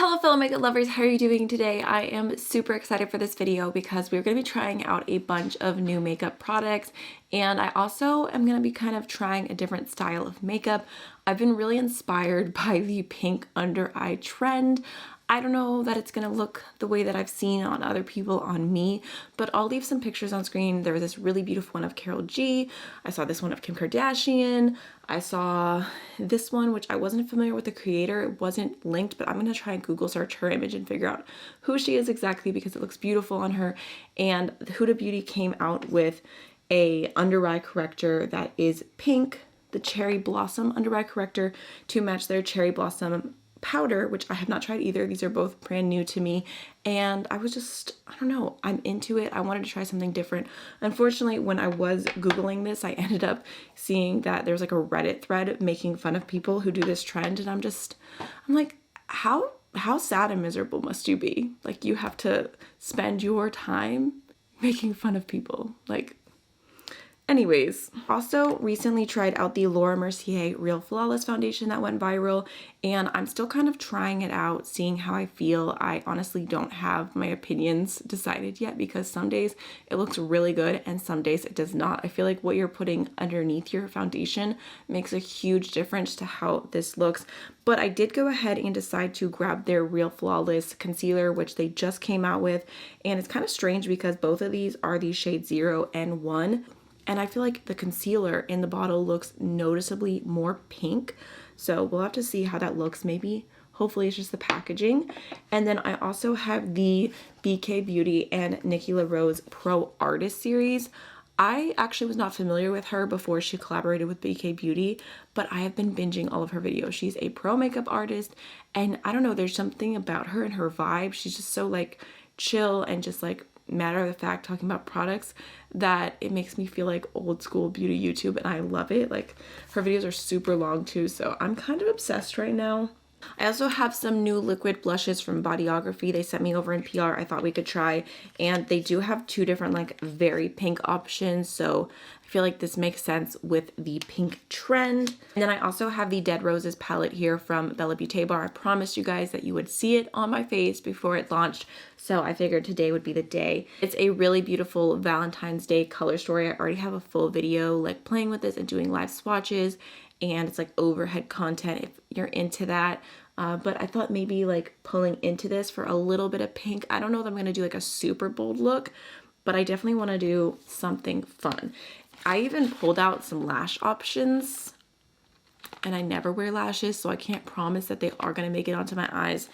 Hello fellow makeup lovers, how are you doing today? I am super excited for this video because we're going to be trying out a bunch of new makeup products, and I also am going to be kind of trying a different style of makeup. I've been really inspired by the pink under eye trend. I don't know that it's going to look the way that I've seen on other people on me, but I'll leave some pictures on screen. There was this really beautiful one of Karol G. I saw this one of Kim Kardashian. I saw this one, which I wasn't familiar with the creator. It wasn't linked, but I'm going to try and Google search her image and figure out who she is exactly because it looks beautiful on her. And the Huda Beauty came out with a under eye corrector that is pink, the Cherry Blossom under eye corrector to match their Cherry Blossom powder, which I have not tried either. These are both brand new to me, and I was just, I don't know, I'm into it. I wanted to try something different. Unfortunately, when I was Googling this, I ended up seeing that there's like a Reddit thread making fun of people who do this trend, and I'm like, how sad and miserable must you be? Like, you have to spend your time making fun of people. Like, anyways, also recently tried out the Laura Mercier Real Flawless foundation that went viral, and I'm still kind of trying it out, seeing how I feel. I honestly don't have my opinions decided yet because some days it looks really good and some days it does not. I feel like what you're putting underneath your foundation makes a huge difference to how this looks. But I did go ahead and decide to grab their Real Flawless concealer, which they just came out with, and it's kind of strange because both of these are the shade 0 and 1. And I feel like the concealer in the bottle looks noticeably more pink. So we'll have to see how that looks. Maybe, hopefully it's just the packaging. And then I also have the BK Beauty and Nikki LaRose Pro Artist series. I actually was not familiar with her before she collaborated with BK Beauty, but I have been binging all of her videos. She's a pro makeup artist, and I don't know, there's something about her and her vibe. She's just so like chill and just like matter of fact talking about products that it makes me feel like old school beauty YouTube, and I love it. Like, her videos are super long too, so I'm kind of obsessed right now. I also have some new liquid blushes from Bodyography. They sent me over in PR. I thought we could try, and they do have two different like very pink options, so I feel like this makes sense with the pink trend. And then I also have the Dead Roses palette here from Bella Beauté Bar. I promised you guys that you would see it on my face before it launched, so I figured today would be the day. It's a really beautiful Valentine's Day color story. I already have a full video like playing with this and doing live swatches, and it's like overhead content if you're into that. But I thought maybe like pulling into this for a little bit of pink. I don't know if I'm going to do like a super bold look, but I definitely want to do something fun. I even pulled out some lash options, and I never wear lashes, so I can't promise that they are going to make it onto my eyes,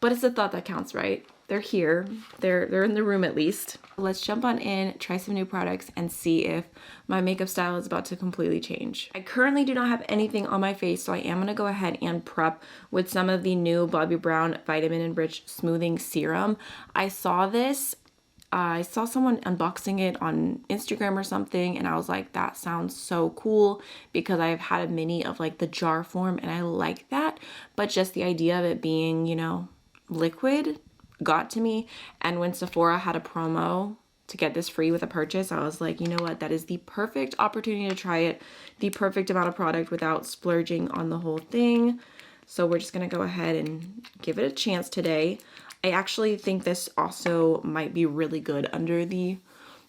but it's the thought that counts, right? They're here, they're in the room at least. Let's jump on in, try some new products, and see if my makeup style is about to completely change. I currently do not have anything on my face, so I am gonna go ahead and prep with some of the new Bobbi Brown Vitamin Enriched Smoothing Serum. I saw this, I saw someone unboxing it on Instagram or something, and I was like, that sounds so cool, because I've had a mini of like the jar form and I like that, but just the idea of it being, you know, liquid got to me. And when Sephora had a promo to get this free with a purchase, I was like, you know what, that is the perfect opportunity to try it, the perfect amount of product without splurging on the whole thing. So we're just gonna go ahead and give it a chance today. I actually think this also might be really good under the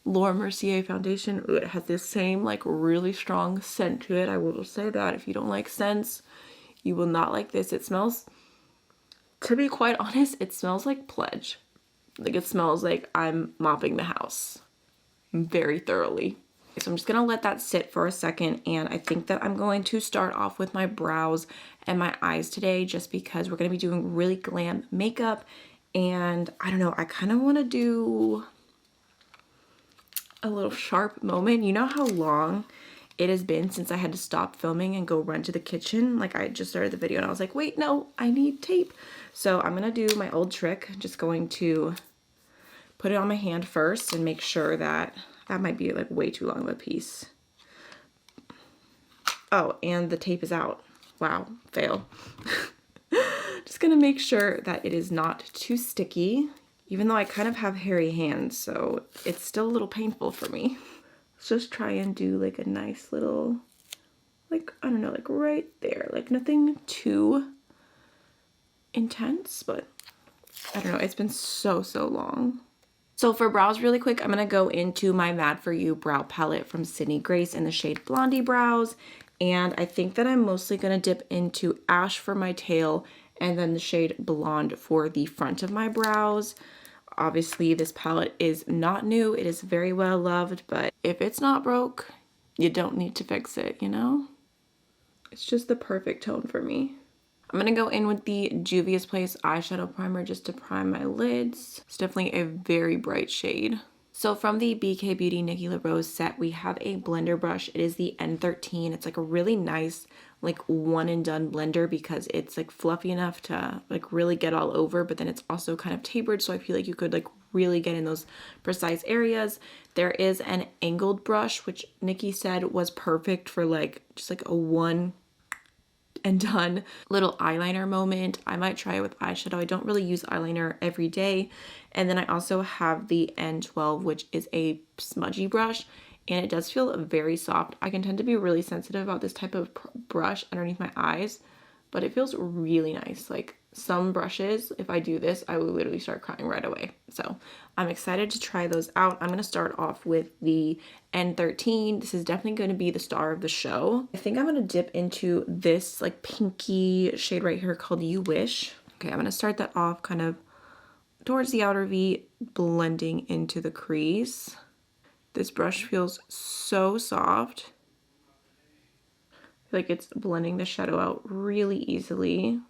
Laura Mercier foundation. Ooh, it has this same like really strong scent to it. I will say that if you don't like scents, you will not like this. It smells, to be quite honest, it smells like Pledge. Like, it smells like I'm mopping the house very thoroughly. So I'm just gonna let that sit for a second, and I think that I'm going to start off with my brows and my eyes today, just because we're gonna be doing really glam makeup, and I don't know, I kind of want to do a little sharp moment. You know how long it has been since I had to stop filming and go run to the kitchen? Like, I just started the video and I was like, wait, no, I need tape. So I'm gonna do my old trick, just going to put it on my hand first and make sure that that might be like way too long of a piece. Oh, and the tape is out. Wow, fail. Just gonna make sure that it is not too sticky, even though I kind of have hairy hands, so it's still a little painful for me. Let's just try and do like a nice little, like, I don't know, like right there, like nothing too intense, but I don't know. It's been so long. So for brows really quick, I'm going to go into my Mad For You brow palette from Sydney Grace in the shade Blondie Brows. And I think that I'm mostly going to dip into Ash for my tail and then the shade Blonde for the front of my brows. Obviously, this palette is not new. It is very well loved, but if it's not broke, you don't need to fix it, you know? It's just the perfect tone for me. I'm going to go in with the Juvia's Place eyeshadow primer just to prime my lids. It's definitely a very bright shade. So from the BK Beauty Nikki LaRose set, we have a blender brush. It is the N13. It's like a really nice, like one and done blender because it's like fluffy enough to like really get all over, but then it's also kind of tapered. So I feel like you could like really get in those precise areas. There is an angled brush, which Nikki said was perfect for like just like a one and done little eyeliner moment. I might try it with eyeshadow. I don't really use eyeliner every day. And then I also have the N12, which is a smudgy brush, and it does feel very soft. I can tend to be really sensitive about this type of brush underneath my eyes, but it feels really nice. Like some brushes, if I do this, I will literally start crying right away. So I'm excited to try those out. I'm going to start off with the N13. This is definitely going to be the star of the show. I think I'm going to dip into this like pinky shade right here called You Wish. Okay, I'm going to start that off kind of towards the outer V, blending into the crease. This brush feels so soft. I feel like it's blending the shadow out really easily.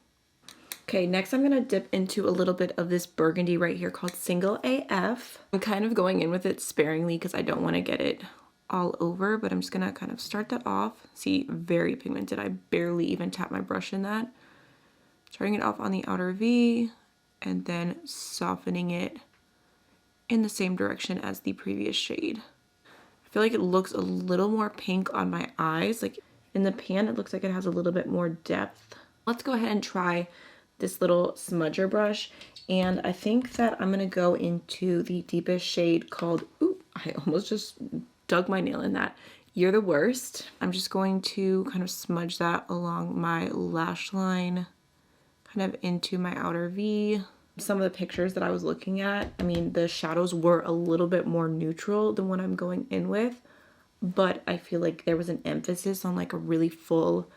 Okay, next I'm going to dip into a little bit of this burgundy right here called Single AF. I'm kind of going in with it sparingly because I don't want to get it all over, but I'm just going to kind of start that off. See, very pigmented. I barely even tap my brush in that. Starting it off on the outer V and then softening it in the same direction as the previous shade. I feel like it looks a little more pink on my eyes. Like in the pan, it looks like it has a little bit more depth. Let's go ahead and try this little smudger brush, and I think that I'm gonna go into the deepest shade called, ooh, I almost just dug my nail in that, You're the Worst. I'm just going to kind of smudge that along my lash line, kind of into my outer V. Some of the pictures that I was looking at, I mean, the shadows were a little bit more neutral than what I'm going in with, but I feel like there was an emphasis on like a really full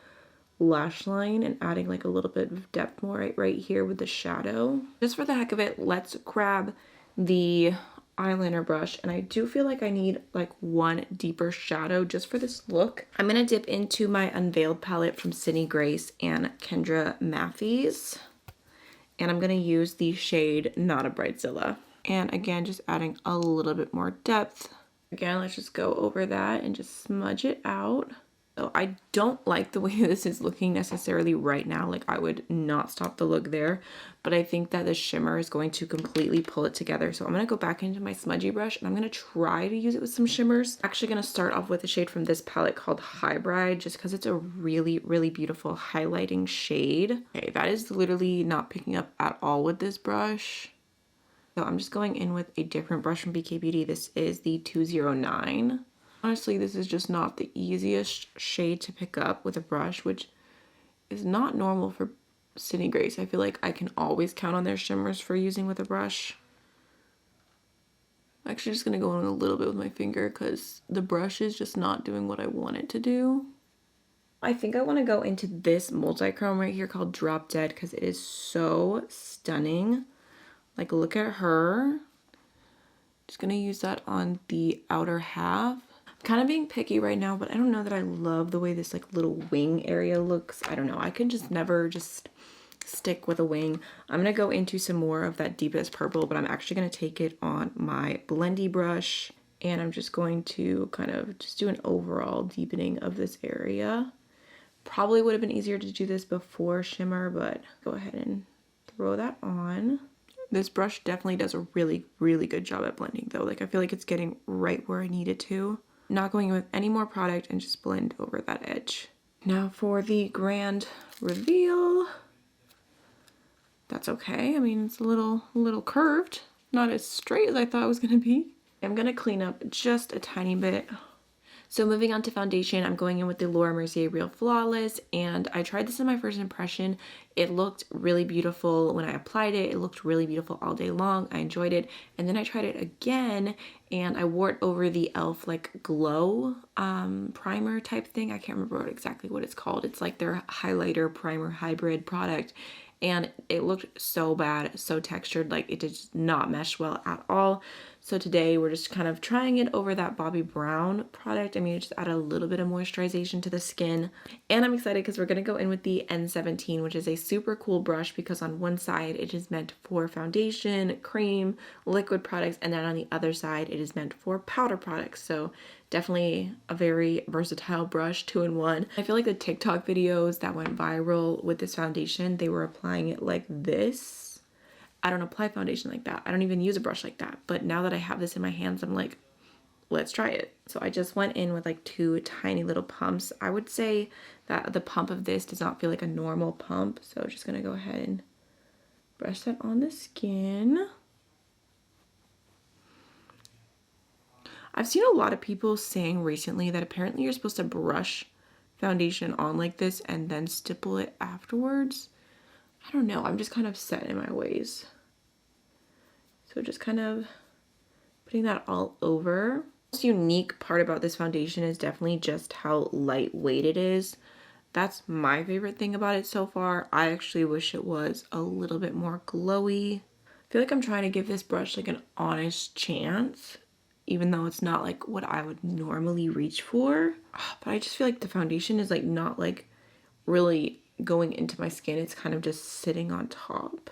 lash line and adding like a little bit of depth more right here with the shadow. Just for the heck of it, let's grab the eyeliner brush, and I do feel like I need like one deeper shadow just for this look. I'm gonna dip into my Unveiled palette from Sydney Grace and Kendra Matthews, and I'm gonna use the shade Not a Bridezilla, and again just adding a little bit more depth. Again, let's just go over that and just smudge it out. So I don't like the way this is looking necessarily right now. Like I would not stop the look there, but I think that the shimmer is going to completely pull it together. So I'm going to go back into my smudgy brush and I'm going to try to use it with some shimmers. I'm actually going to start off with a shade from this palette called Hybrid, just because it's a really, really beautiful highlighting shade. Okay, that is literally not picking up at all with this brush. So I'm just going in with a different brush from BK Beauty. This is the 209. Honestly, this is just not the easiest shade to pick up with a brush, which is not normal for Sydney Grace. I feel like I can always count on their shimmers for using with a brush. I'm actually just going to go in a little bit with my finger because the brush is just not doing what I want it to do. I think I want to go into this multi-chrome right here called Drop Dead because it is so stunning. Like, look at her. Just going to use that on the outer half. Kind of being picky right now, but I don't know that I love the way this like little wing area looks. I don't know. I can just never just stick with a wing. I'm going to go into some more of that deepest purple, but I'm actually going to take it on my blendy brush, and I'm just going to kind of just do an overall deepening of this area. Probably would have been easier to do this before shimmer, but go ahead and throw that on. This brush definitely does a really, really good job at blending though. Like I feel like it's getting right where I need it to. Not going in with any more product and just blend over that edge. Now for the grand reveal. That's okay. I mean, it's a little curved. Not as straight as I thought it was gonna be. I'm gonna clean up just a tiny bit So moving on to foundation, I'm going in with the Laura Mercier Real Flawless, and I tried this in my first impression. It looked really beautiful when I applied it. It looked really beautiful all day long. I enjoyed it. And then I tried it again, and I wore it over the e.l.f. like glow primer type thing. I can't remember exactly what it's called. It's like their highlighter primer hybrid product. And it looked so bad, so textured, like it did not mesh well at all. So today we're just kind of trying it over that Bobbi Brown product. I mean, it just add a little bit of moisturization to the skin. And I'm excited because we're going to go in with the N17, which is a super cool brush because on one side it is meant for foundation, cream, liquid products, and then on the other side it is meant for powder products. So definitely a very versatile brush, 2-in-1. I feel like the TikTok videos that went viral with this foundation, they were applying it like this. I don't apply foundation like that. I don't even use a brush like that. But now that I have this in my hands, I'm like, let's try it. So I just went in with like 2 tiny little pumps. I would say that the pump of this does not feel like a normal pump. So I'm just going to go ahead and brush that on the skin. I've seen a lot of people saying recently that apparently you're supposed to brush foundation on like this and then stipple it afterwards. I don't know. I'm just kind of set in my ways. So just kind of putting that all over. The most unique part about this foundation is definitely just how lightweight it is. That's my favorite thing about it so far. I actually wish it was a little bit more glowy. I feel like I'm trying to give this brush like an honest chance, even though it's not like what I would normally reach for. But I just feel like the foundation is like not like really going into my skin. It's kind of just sitting on top.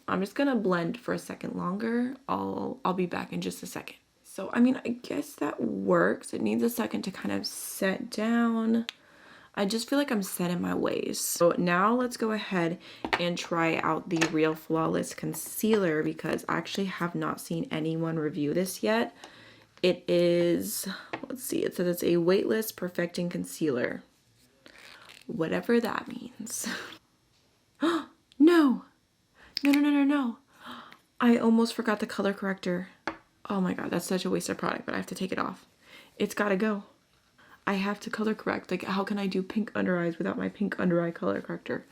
I'm just gonna blend for a second longer. I'll be back in just a second. So I mean, I guess that works. It needs a second to kind of set down. I just feel like I'm set in my ways. So now let's go ahead and try out the Real Flawless concealer because I actually have not seen anyone review this yet. It is, let's see, it says it's a weightless perfecting concealer. Whatever that means. No. No. I almost forgot the color corrector. Oh my god, that's such a waste of product, but I have to take it off. It's gotta go. I have to color correct. Like, how can I do pink under eyes without my pink under eye color corrector?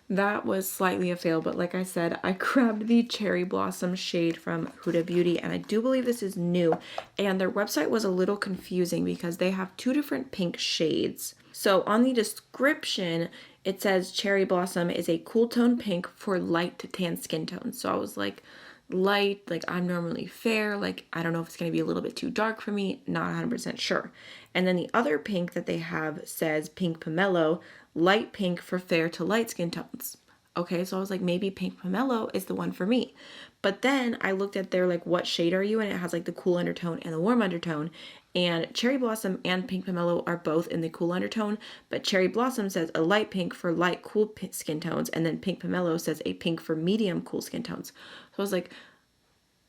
That was slightly a fail, but like I said, I grabbed the Cherry Blossom shade from Huda Beauty, and I do believe this is new. And their website was a little confusing because they have 2 different pink shades. So on the description, it says Cherry Blossom is a cool tone pink for light to tan skin tones. So I was like, light, like I'm normally fair, like I don't know if it's going to be a little bit too dark for me, not 100% sure. And then the other pink that they have says Pink Pomelo, light pink for fair to light skin tones. Okay, so I was like, maybe Pink Pomelo is the one for me. But then I looked at their like, what shade are you? And it has like the cool undertone and the warm undertone. And Cherry Blossom and Pink Pomelo are both in the cool undertone, but Cherry Blossom says a light pink for light cool skin tones, and then Pink Pomelo says a pink for medium cool skin tones. So I was like,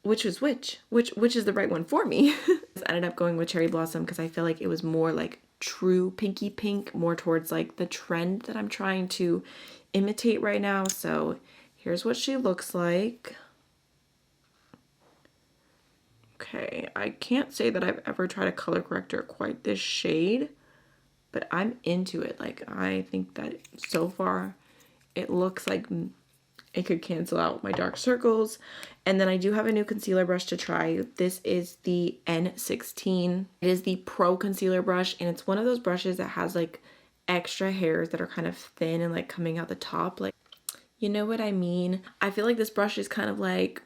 which is which? Which is the right one for me? I ended up going with Cherry Blossom because I feel like it was more like true pinky pink, more towards like the trend that I'm trying to imitate right now. So here's what she looks like. Okay, I can't say that I've ever tried a color corrector quite this shade, but I'm into it. Like, I think that so far it looks like it could cancel out my dark circles. And then I do have a new concealer brush to try. This is the N16. It is the Pro Concealer Brush, and it's one of those brushes that has like extra hairs that are kind of thin and like coming out the top. Like, you know what I mean? I feel like this brush is kind of like,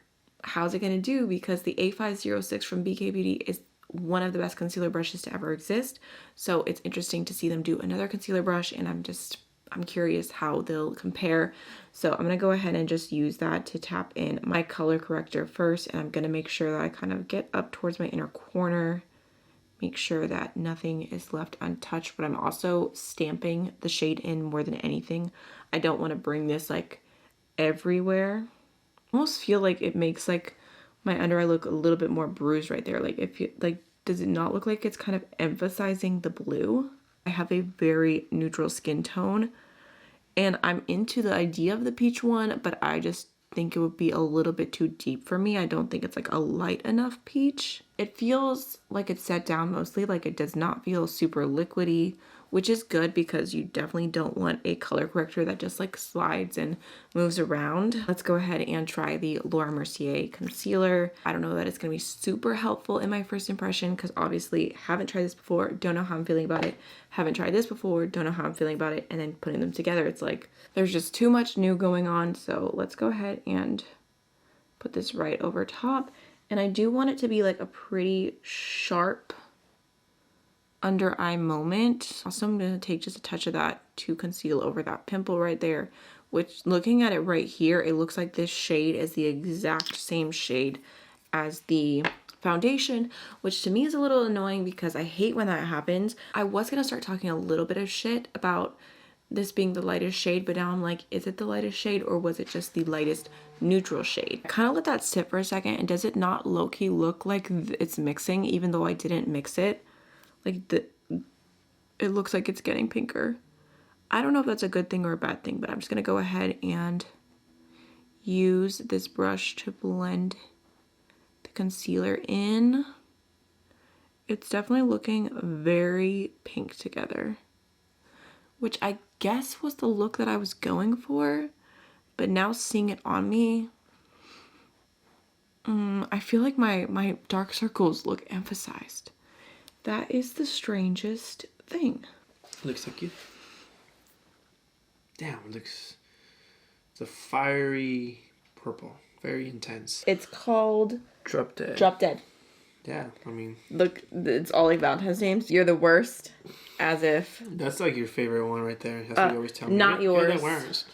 how's it gonna do? Because the A506 from BK Beauty is one of the best concealer brushes to ever exist. So it's interesting to see them do another concealer brush, and I'm curious how they'll compare. So I'm gonna go ahead and just use that to tap in my color corrector first, and I'm gonna make sure that I kind of get up towards my inner corner, make sure that nothing is left untouched, but I'm also stamping the shade in more than anything. I don't want to bring this like everywhere. I almost feel like it makes like my under eye look a little bit more bruised right there. Like, if you like, does it not look like it's kind of emphasizing the blue? I have a very neutral skin tone, and I'm into the idea of the peach one, but I just think it would be a little bit too deep for me. I don't think it's like a light enough peach. It feels like it's set down mostly, like it does not feel super liquidy, which is good because you definitely don't want a color corrector that just like slides and moves around. Let's go ahead and try the Laura Mercier concealer. I don't know that it's gonna be super helpful in my first impression because obviously haven't tried this before, don't know how I'm feeling about it. Haven't tried this before, don't know how I'm feeling about it. And then putting them together, it's like, there's just too much new going on. So let's go ahead and put this right over top. And I do want it to be like a pretty sharp under eye moment. Also, I'm going to take just a touch of that to conceal over that pimple right there, which looking at it right here, it looks like this shade is the exact same shade as the foundation, which to me is a little annoying because I hate when that happens. I was going to start talking a little bit of shit about this being the lightest shade, but now I'm like, is it the lightest shade or was it just the lightest neutral shade? Kind of let that sit for a second, and does it not low-key look like it's mixing even though I didn't mix it? Like it looks like it's getting pinker. I don't know if that's a good thing or a bad thing, but I'm just gonna go ahead and use this brush to blend the concealer in. It's definitely looking very pink together, which I guess was the look that I was going for, but now seeing it on me, I feel like my dark circles look emphasized. That is the strangest thing. Looks like you. Damn, it looks... It's a fiery purple. Very intense. It's called... Drop Dead. Drop Dead. Yeah, I mean... Look, it's all like Valentine's names. You're the worst. As if... That's like your favorite one right there. That's what you always tell me. Not yours. You're the worst.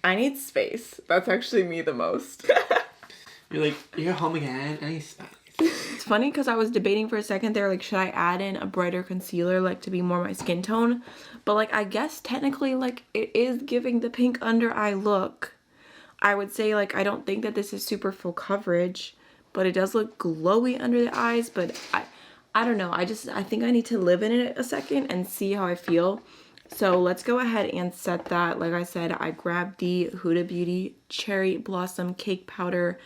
I need space. That's actually me the most. You're like, you're home again. I need space. It's funny because I was debating for a second there, like, should I add in a brighter concealer, like, to be more my skin tone? But, like, I guess technically, like, it is giving the pink under eye look. I would say, like, I don't think that this is super full coverage, but it does look glowy under the eyes. But I don't know. I think I need to live in it a second and see how I feel. So let's go ahead and set that. Like I said, I grabbed the Huda Beauty Cherry Blossom Cake Powder.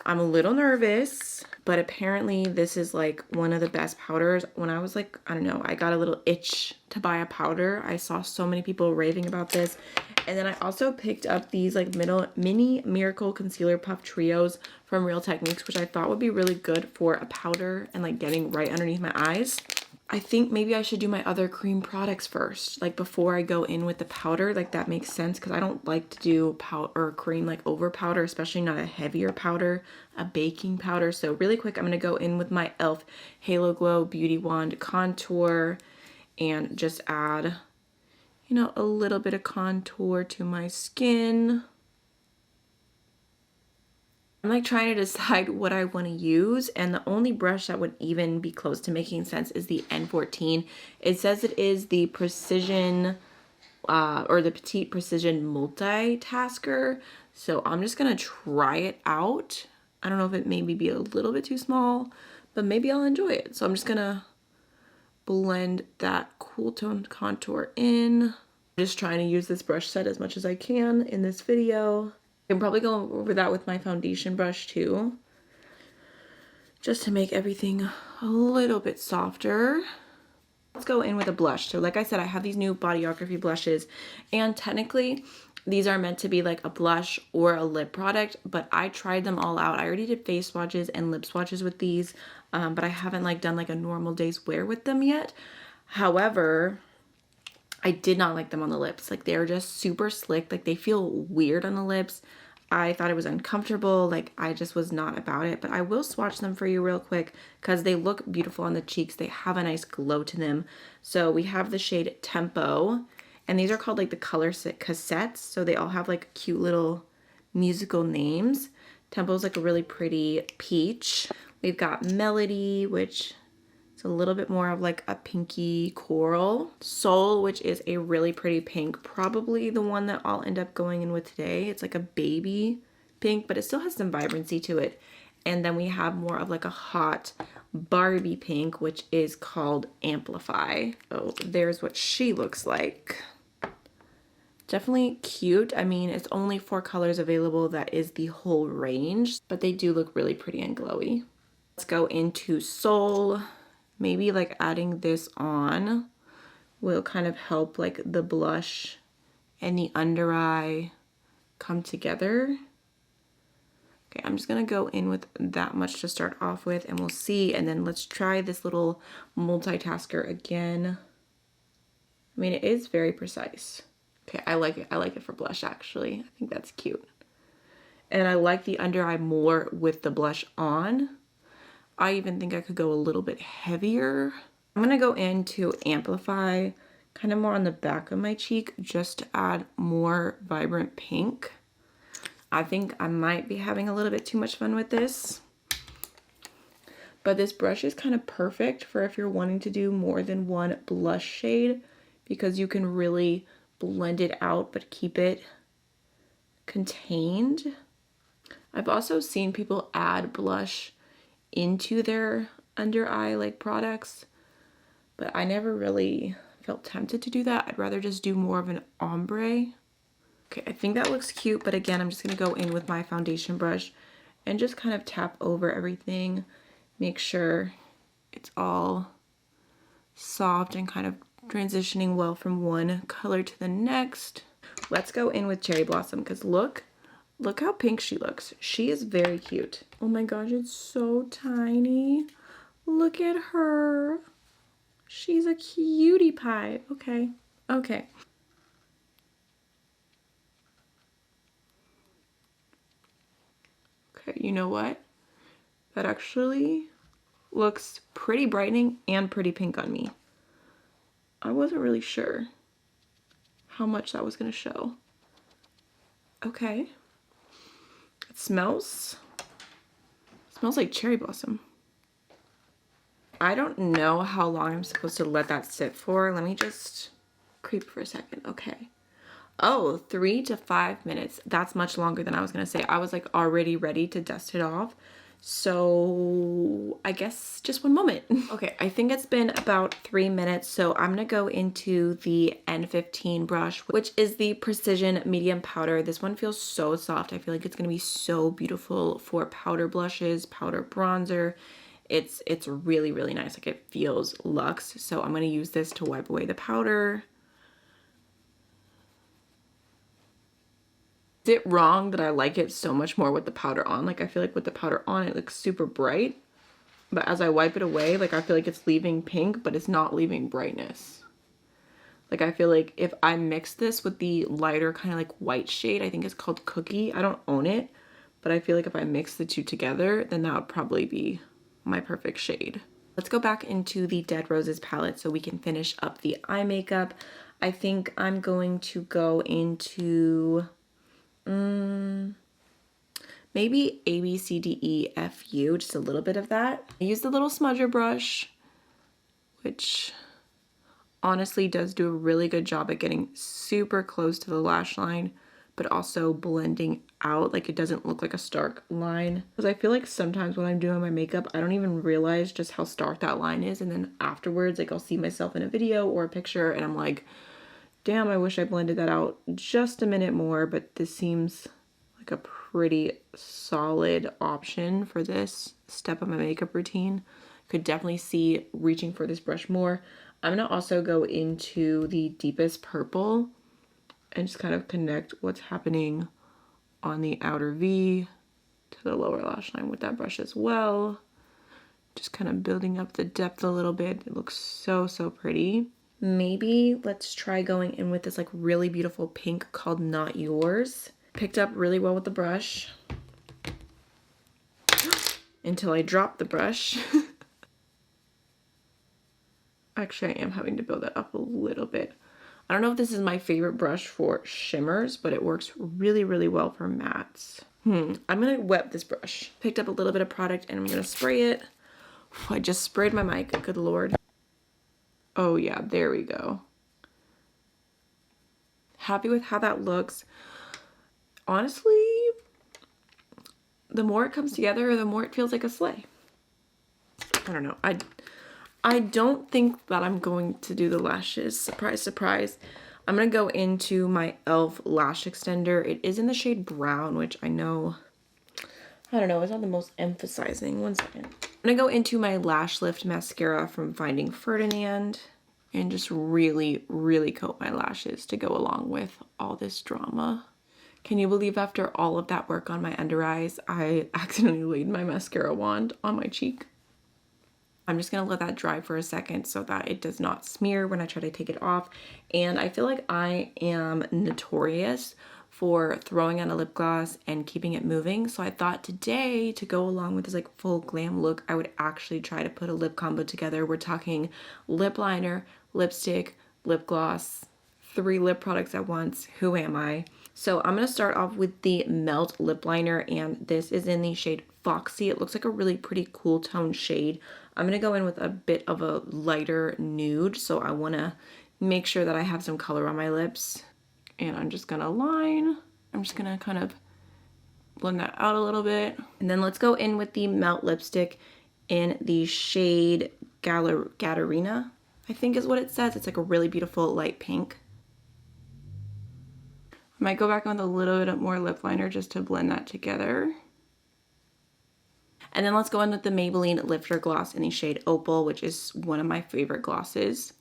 I'm a little nervous, but apparently this is like one of the best powders. When I was like, I don't know, I got a little itch to buy a powder. I saw so many people raving about this. And then I also picked up these like mini Miracle Concealer Puff Trios from Real Techniques, which I thought would be really good for a powder and like getting right underneath my eyes. I think maybe I should do my other cream products first, like before I go in with the powder. Like that makes sense because I don't like to do powder or cream like over powder, especially not a heavier powder, a baking powder. So really quick, I'm going to go in with my e.l.f. Halo Glow Beauty Wand Contour and just add, you know, a little bit of contour to my skin. I'm like trying to decide what I want to use, and the only brush that would even be close to making sense is the N14. It says it is the Precision or the Petite Precision Multitasker, so I'm just gonna try it out. I don't know if it maybe be a little bit too small, but maybe I'll enjoy it. So I'm just gonna blend that cool toned contour in. I'm just trying to use this brush set as much as I can in this video. I can probably go over that with my foundation brush too, just to make everything a little bit softer. Let's go in with a blush. So like I said, I have these new Bodyography blushes, and technically these are meant to be like a blush or a lip product, but I tried them all out. I already did face swatches and lip swatches with these, but I haven't like done like a normal day's wear with them yet. However, I did not like them on the lips. Like they're just super slick. Like they feel weird on the lips. I thought it was uncomfortable. Like I just was not about it, but I will swatch them for you real quick because they look beautiful on the cheeks. They have a nice glow to them. So we have the shade Tempo, and these are called like the color cassettes. So they all have like cute little musical names. Tempo is like a really pretty peach. We've got Melody, which it's a little bit more of like a pinky coral. Soul, which is a really pretty pink, probably the one that I'll end up going in with today. It's like a baby pink, but it still has some vibrancy to it. And then we have more of like a hot Barbie pink, which is called Amplify. Oh, there's what she looks like. Definitely cute. I mean, it's only 4 colors available. That is the whole range, but they do look really pretty and glowy. Let's go into Soul. Maybe like adding this on will kind of help like the blush and the under eye come together. Okay, I'm just gonna go in with that much to start off with and we'll see. And then let's try this little multitasker again. I mean, it is very precise. Okay, I like it. I like it for blush actually. I think that's cute. And I like the under eye more with the blush on. I even think I could go a little bit heavier. I'm gonna go in to amplify kind of more on the back of my cheek just to add more vibrant pink. I think I might be having a little bit too much fun with this. But this brush is kind of perfect for if you're wanting to do more than one blush shade because you can really blend it out but keep it contained. I've also seen people add blush into their under eye like products, but I never really felt tempted to do that. I'd rather just do more of an ombre. Okay, I think that looks cute, but again, I'm just gonna go in with my foundation brush and just kind of tap over everything, make sure it's all soft and kind of transitioning well from one color to the next. Let's go in with Cherry Blossom because look how pink she looks. She is very cute. Oh my gosh, it's so tiny. Look at her. She's a cutie pie. Okay, okay. Okay, you know what? That actually looks pretty brightening and pretty pink on me. I wasn't really sure how much that was gonna show. Okay. It smells like cherry blossom. I don't know how long I'm supposed to let that sit for. Let me just creep for a second. Okay. Oh, 3 to 5 minutes. That's much longer than I was gonna say. I was like already ready to dust it off. So I guess just one moment. Okay, I think it's been about 3 minutes. So I'm gonna go into the N15 brush, which is the Precision Medium Powder. This one feels so soft. I feel like it's gonna be so beautiful for powder blushes, powder bronzer. It's really, really nice. Like it feels luxe. So I'm gonna use this to wipe away the powder. Is it wrong that I like it so much more with the powder on? Like I feel like with the powder on it looks super bright, but as I wipe it away, like I feel like it's leaving pink, but it's not leaving brightness. Like I feel like if I mix this with the lighter kind of like white shade, I think it's called Cookie. I don't own it, but I feel like if I mix the two together, then that would probably be my perfect shade. Let's go back into the Dead Roses palette so we can finish up the eye makeup. I think I'm going to go into maybe A, B, C, D, E, F, U, just a little bit of that. I use the little smudger brush, which honestly does do a really good job at getting super close to the lash line, but also blending out. Like it doesn't look like a stark line. Because I feel like sometimes when I'm doing my makeup, I don't even realize just how stark that line is. And then afterwards, like I'll see myself in a video or a picture and I'm like, damn, I wish I blended that out just a minute more, but this seems like a pretty solid option for this step of my makeup routine. Could definitely see reaching for this brush more. I'm gonna also go into the deepest purple and just kind of connect what's happening on the outer V to the lower lash line with that brush as well. Just kind of building up the depth a little bit. It looks so, so pretty. Maybe let's try going in with this like really beautiful pink called Not Yours. Picked up really well with the brush until I dropped the brush. Actually, I am having to build that up a little bit. I don't know if this is my favorite brush for shimmers, but it works really, really well for mattes. I'm gonna wet this brush. Picked up a little bit of product and I'm gonna spray it. I just sprayed my mic, good lord. Oh yeah, there we go. Happy with how that looks. Honestly, the more it comes together, the more it feels like a sleigh. I don't know. I don't think that I'm going to do the lashes. Surprise, surprise. I'm going to go into my e.l.f. lash extender. It is in the shade brown, which I know, I don't know, it's not the most emphasizing. One second. I'm going to go into my Lash Lift mascara from Finding Ferdinand and just really, really coat my lashes to go along with all this drama. Can you believe after all of that work on my under eyes, I accidentally laid my mascara wand on my cheek? I'm just gonna let that dry for a second so that it does not smear when I try to take it off. And I feel like I am notorious for throwing on a lip gloss and keeping it moving. So I thought today, to go along with this like full glam look, I would actually try to put a lip combo together. We're talking lip liner, lipstick, lip gloss, 3 lip products at once. Who am I? So I'm gonna start off with the Melt Lip Liner, and this is in the shade Foxy. It looks like a really pretty cool tone shade. I'm gonna go in with a bit of a lighter nude, so I wanna make sure that I have some color on my lips. And I'm just gonna line. I'm just gonna kind of blend that out a little bit. And then let's go in with the Melt Lipstick in the shade Gatarina, I think is what it says. It's like a really beautiful light pink. I might go back on with a little bit more lip liner just to blend that together. And then let's go in with the Maybelline Lifter Gloss in the shade Opal, which is one of my favorite glosses.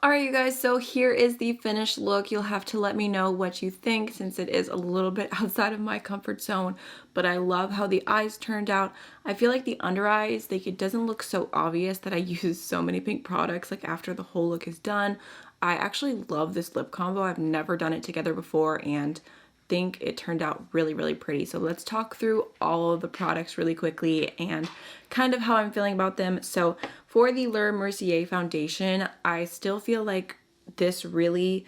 Alright, you guys, so here is the finished look. You'll have to let me know what you think since it is a little bit outside of my comfort zone, but I love how the eyes turned out. I feel like the under eyes, it doesn't look so obvious that I use so many pink products like after the whole look is done. I actually love this lip combo. I've never done it together before and think it turned out really, really pretty. So let's talk through all of the products really quickly and kind of how I'm feeling about them. So for the Laura Mercier foundation, I still feel like this really,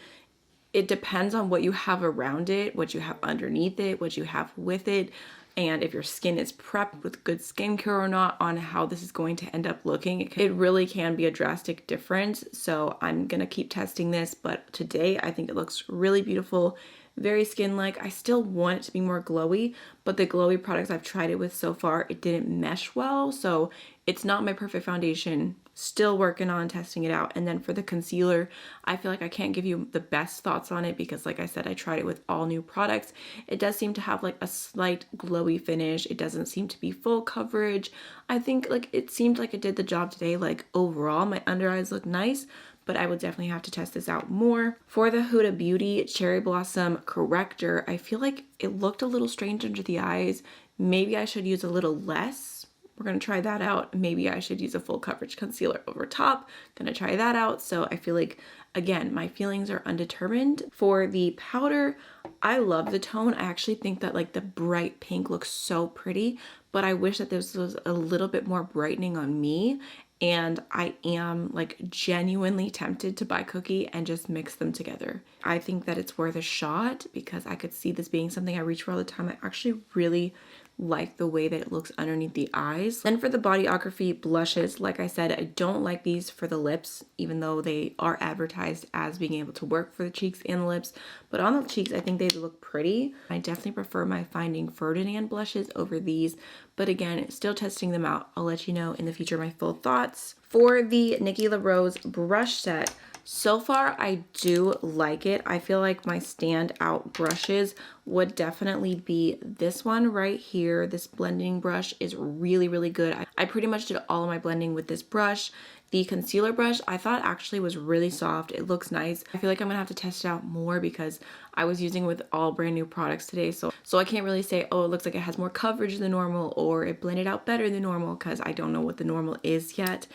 it depends on what you have around it, what you have underneath it, what you have with it, and if your skin is prepped with good skincare or not on how this is going to end up looking. It really can be a drastic difference. So I'm gonna keep testing this, but today I think it looks really beautiful, very skin-like. I still want it to be more glowy, but the glowy products I've tried it with so far, it didn't mesh well. So it's not my perfect foundation. Still working on testing it out. And then for the concealer, I feel like I can't give you the best thoughts on it because like I said, I tried it with all new products. It does seem to have like a slight glowy finish. It doesn't seem to be full coverage. I think like it seemed like it did the job today. Like overall, my under eyes look nice, but I would definitely have to test this out more. For the Huda Beauty Cherry Blossom Corrector, I feel like it looked a little strange under the eyes. Maybe I should use a little less. We're gonna try that out. Maybe I should use a full coverage concealer over top. Gonna try that out. So I feel like, again, my feelings are undetermined. For the powder, I love the tone. I actually think that like the bright pink looks so pretty, but I wish that this was a little bit more brightening on me. And I am like genuinely tempted to buy Cookie and just mix them together. I think that it's worth a shot because I could see this being something I reach for all the time. I actually really like the way that it looks underneath the eyes. Then for the Bodyography blushes, like I said, I don't like these for the lips, even though they are advertised as being able to work for the cheeks and the lips. But on the cheeks, I think they look pretty. I definitely prefer my Finding Ferdinand blushes over these. But again, still testing them out. I'll let you know in the future my full thoughts. For the Nikki LaRose brush set, so far, I do like it. I feel like my standout brushes would definitely be this one right here. This blending brush is really, really good. I pretty much did all of my blending with this brush. The concealer brush, I thought actually was really soft. It looks nice. I feel like I'm gonna have to test it out more because I was using it with all brand new products today. So I can't really say, oh, it looks like it has more coverage than normal or it blended out better than normal because I don't know what the normal is yet.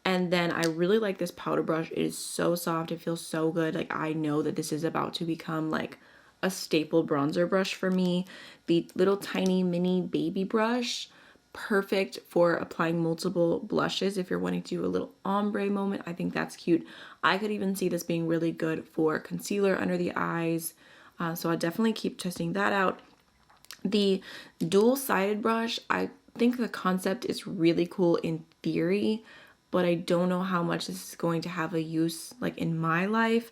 And then I really like this powder brush. It is so soft. It feels so good. Like I know that this is about to become like a staple bronzer brush for me. The little tiny mini baby brush, perfect for applying multiple blushes. If you're wanting to do a little ombre moment, I think that's cute. I could even see this being really good for concealer under the eyes. So I'll definitely keep testing that out. The dual-sided brush, I think the concept is really cool in theory, but I don't know how much this is going to have a use like in my life.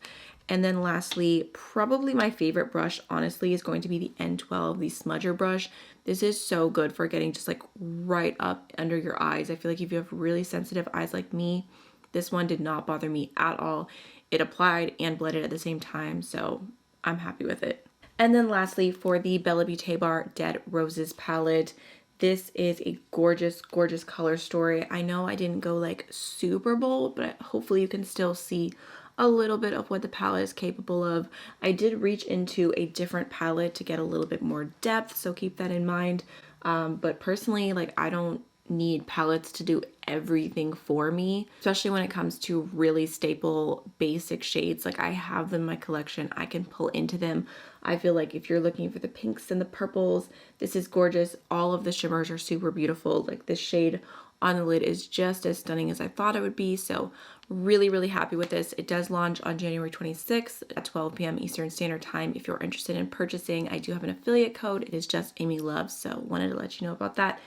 And then lastly, probably my favorite brush, honestly, is going to be the N12, the smudger brush. This is so good for getting just like right up under your eyes. I feel like if you have really sensitive eyes like me, This one did not bother me at all. It applied and blended at the same time, so I'm happy with it. And then lastly, for the Bella Beauté Bar Dead Roses palette, this is a gorgeous, gorgeous color story. I know I didn't go like super bold, but hopefully you can still see a little bit of what the palette is capable of. I did reach into a different palette to get a little bit more depth, so keep that in mind. But personally, like, I don't need palettes to do everything for me, especially when it comes to really staple basic shades. Like, I have them in my collection, I can pull into them. I feel like if you're looking for the pinks and the purples, this is gorgeous. All of the shimmers are super beautiful. Like, this shade on the lid is just as stunning as I thought it would be. So really, really happy with this. It does launch on January 26th at 12 p.m. Eastern Standard Time. If you're interested in purchasing, I do have an affiliate code. It is just AMYLOVES, so wanted to let you know about that.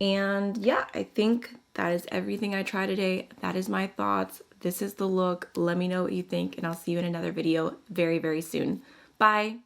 And yeah, I think that is everything I tried today. That is my thoughts. This is the look. Let me know what you think, and I'll see you in another video very, very soon. Bye.